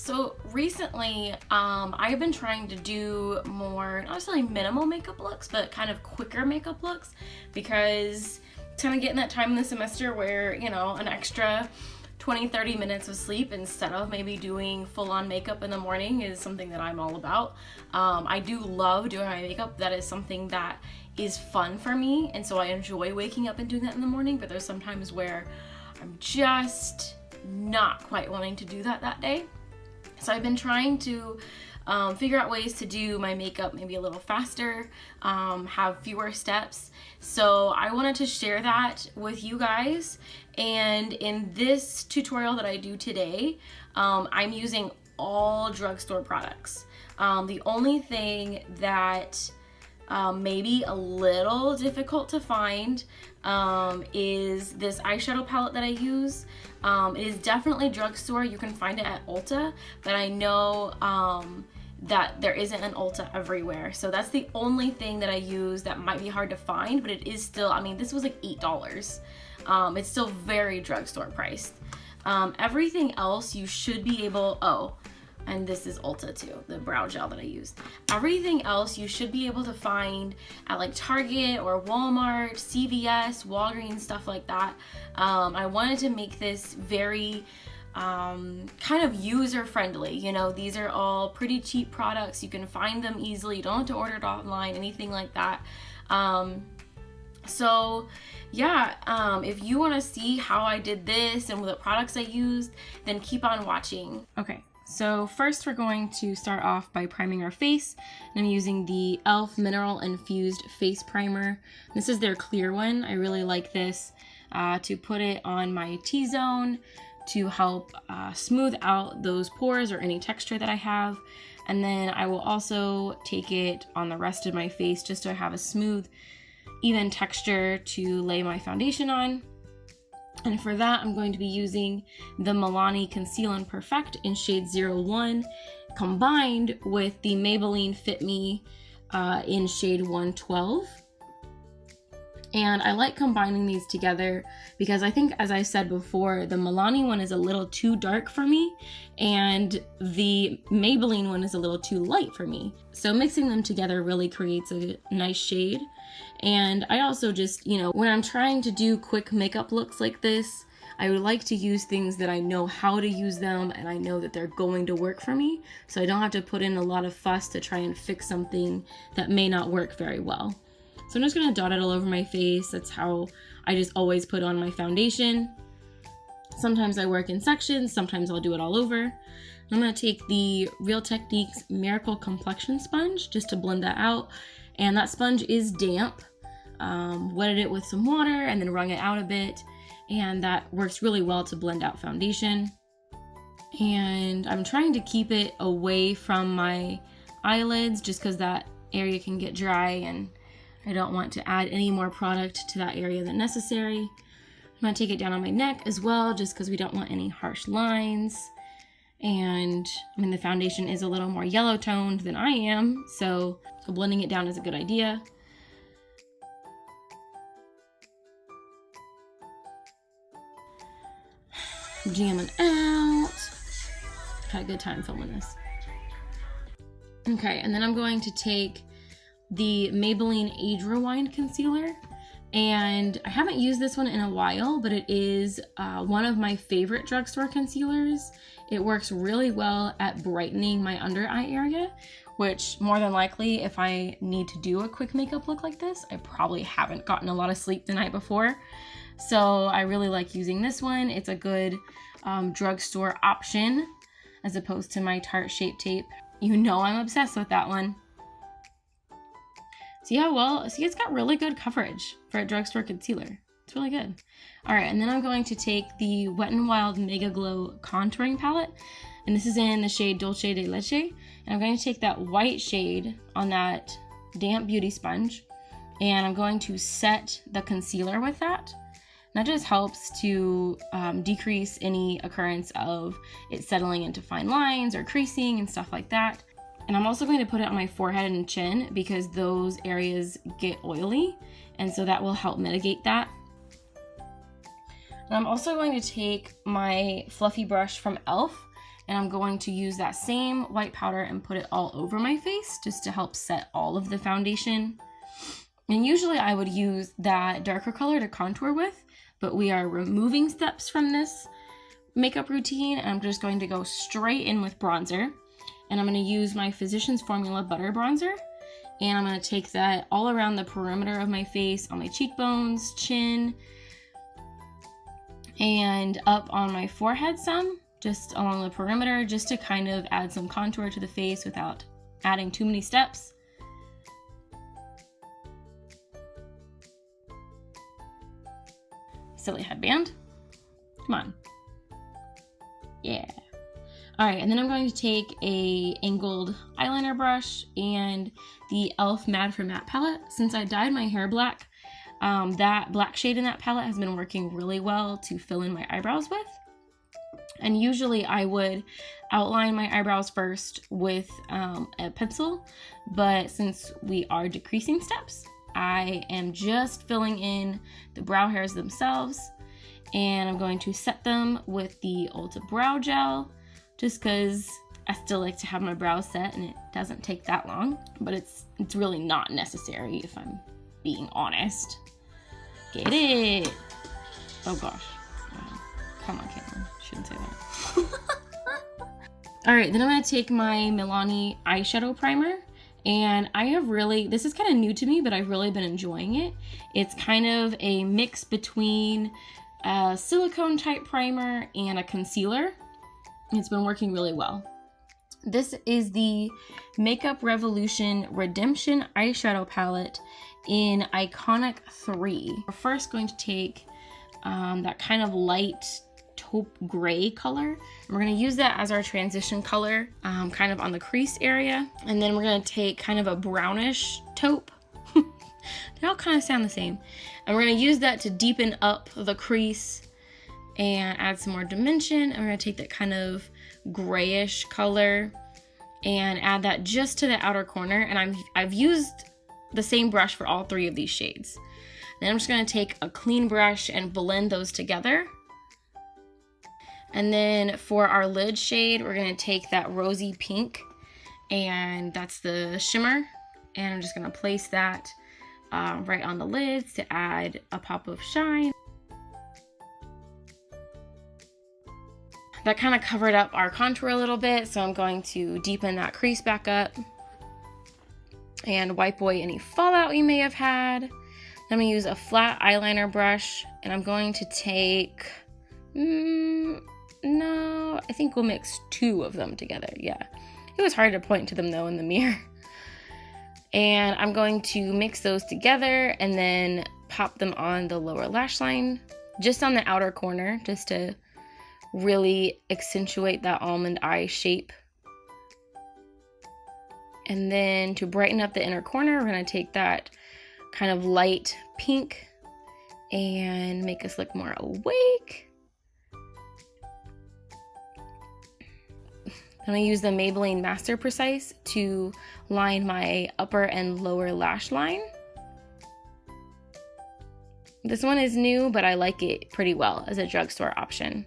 So recently, I've been trying to do more, not necessarily minimal makeup looks, but kind of quicker makeup looks, because it's kind of getting that time in the semester where, you know, an extra 20-30 minutes of sleep instead of maybe doing full-on makeup in the morning is something that I'm all about. I do love doing my makeup. That is something that is fun for me, and so I enjoy waking up and doing that in the morning, but there's sometimes where I'm just not quite wanting to do that day. So I've been trying to figure out ways to do my makeup maybe a little faster, have fewer steps. So I wanted to share that with you guys. And in this tutorial that I do today, I'm using all drugstore products. The only thing that may be a little difficult to find is this eyeshadow palette that I use. It is definitely drugstore. You can find it at Ulta, but I know that there isn't an Ulta everywhere. So that's the only thing that I use that might be hard to find, but it is still, I mean, this was like $8. It's still very drugstore priced. Everything else you should be able, and this is Ulta too, the brow gel that I used. Everything else you should be able to find at like Target or Walmart, CVS, Walgreens, stuff like that. I wanted to make this very kind of user-friendly. You know, these are all pretty cheap products. You can find them easily. You don't have to order it online, anything like that. So yeah, if you want to see how I did this and what products I used, then keep on watching. Okay. So first we're going to start off by priming our face, and I'm using the e.l.f. Mineral Infused Face Primer. This is their clear one. I really like this to put it on my T-zone to help smooth out those pores or any texture that I have. And then I will also take it on the rest of my face just so I have a smooth, even texture to lay my foundation on. And for that, I'm going to be using the Milani Conceal and Perfect in shade 01, combined with the Maybelline Fit Me in shade 112. And I like combining these together because I think, as I said before, the Milani one is a little too dark for me, and the Maybelline one is a little too light for me. So mixing them together really creates a nice shade. And I also just, you know, when I'm trying to do quick makeup looks like this, I would like to use things that I know how to use them and I know that they're going to work for me, so I don't have to put in a lot of fuss to try and fix something that may not work very well. So I'm just going to dot it all over my face. That's how I just always put on my foundation. Sometimes I work in sections, sometimes I'll do it all over. I'm going to take the Real Techniques Miracle Complexion Sponge just to blend that out. And that sponge is damp. Wetted it with some water and then wrung it out a bit. And that works really well to blend out foundation. And I'm trying to keep it away from my eyelids just because that area can get dry and I don't want to add any more product to that area than necessary. I'm going to take it down on my neck as well, just because we don't want any harsh lines. And I mean, the foundation is a little more yellow toned than I am, so blending it down is a good idea. Jamming out. Had a good time filming this. Okay, and then I'm going to take the Maybelline Age Rewind Concealer, and I haven't used this one in a while, but it is one of my favorite drugstore concealers. It works really well at brightening my under eye area, which more than likely, if I need to do a quick makeup look like this, I probably haven't gotten a lot of sleep the night before. So I really like using this one. It's a good drugstore option as opposed to my Tarte Shape Tape. You know I'm obsessed with that one. So yeah, well, see, it's got really good coverage for a drugstore concealer. It's really good. All right, and then I'm going to take the Wet n Wild Mega Glow Contouring Palette, and this is in the shade Dulce de Leche, and I'm going to take that white shade on that damp beauty sponge, and I'm going to set the concealer with that. And that just helps to decrease any occurrence of it settling into fine lines or creasing and stuff like that. And I'm also going to put it on my forehead and chin because those areas get oily, and so that will help mitigate that. And I'm also going to take my fluffy brush from e.l.f. And I'm going to use that same white powder and put it all over my face just to help set all of the foundation. And usually I would use that darker color to contour with, but we are removing steps from this makeup routine, and I'm just going to go straight in with bronzer. And I'm going to use my Physicians Formula Butter Bronzer, and I'm going to take that all around the perimeter of my face, on my cheekbones, chin, and up on my forehead some, just along the perimeter, just to kind of add some contour to the face without adding too many steps. Silly headband. Come on. Yeah. All right, and then I'm going to take a angled eyeliner brush and the e.l.f. Mad for Matte palette. Since I dyed my hair black, that black shade in that palette has been working really well to fill in my eyebrows with. And usually I would outline my eyebrows first with a pencil, but since we are decreasing steps, I am just filling in the brow hairs themselves, and I'm going to set them with the Ulta Brow Gel, just because I still like to have my brows set and it doesn't take that long, but it's really not necessary if I'm being honest. Get it! Oh gosh. Come on, Caitlin. Shouldn't say that. Alright, then I'm going to take my Milani eyeshadow primer. And I have really, this is kind of new to me, but I've really been enjoying it. It's kind of a mix between a silicone type primer and a concealer. It's been working really well. This is the Makeup Revolution Redemption eyeshadow palette in Iconic 3. We're first going to take that kind of light taupe gray color, and we're going to use that as our transition color, kind of on the crease area. And then we're going to take kind of a brownish taupe. They all kind of sound the same. And we're going to use that to deepen up the crease and add some more dimension. And we're going to take that kind of grayish color and add that just to the outer corner. And I've used the same brush for all three of these shades. Then I'm just going to take a clean brush and blend those together. And then for our lid shade, we're going to take that rosy pink, and that's the shimmer. And I'm just going to place that right on the lids to add a pop of shine. That kind of covered up our contour a little bit, so I'm going to deepen that crease back up and wipe away any fallout you may have had. Then I'm going to use a flat eyeliner brush, and I'm going to take, no, I think we'll mix two of them together. Yeah, it was hard to point to them though in the mirror. And I'm going to mix those together and then pop them on the lower lash line, just on the outer corner, just to really accentuate that almond eye shape. And then to brighten up the inner corner, we're going to take that kind of light pink and make us look more awake. I'm going to use the Maybelline Master Precise to line my upper and lower lash line. This one is new, but I like it pretty well as a drugstore option.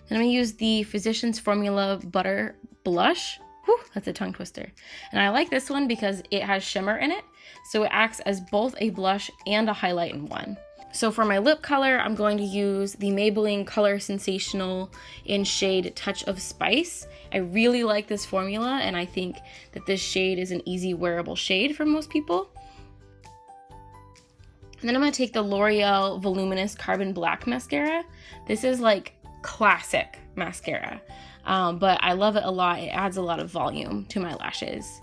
Then I'm going to use the Physicians Formula Butter Blush. Whew, that's a tongue twister. And I like this one because it has shimmer in it, so it acts as both a blush and a highlight in one. So for my lip color, I'm going to use the Maybelline Color Sensational in shade Touch of Spice. I really like this formula, and I think that this shade is an easy wearable shade for most people. And then I'm going to take the L'Oreal Voluminous Carbon Black Mascara. This is like classic mascara. But I love it a lot. It adds a lot of volume to my lashes.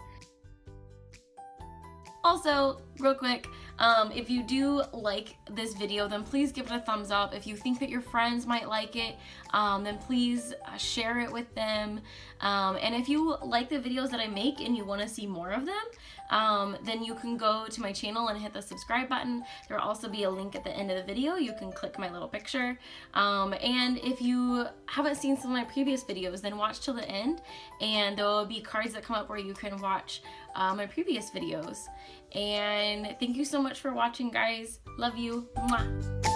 Also, real quick, if you do like this video, then please give it a thumbs up. If you think that your friends might like it, then please share it with them. And if you like the videos that I make and you want to see more of them, then you can go to my channel and hit the subscribe button. There will also be a link at the end of the video. You can click my little picture. And if you haven't seen some of my previous videos, then watch till the end, and there will be cards that come up where you can watch my previous videos. And thank you so much for watching, guys. Love you. Mwah.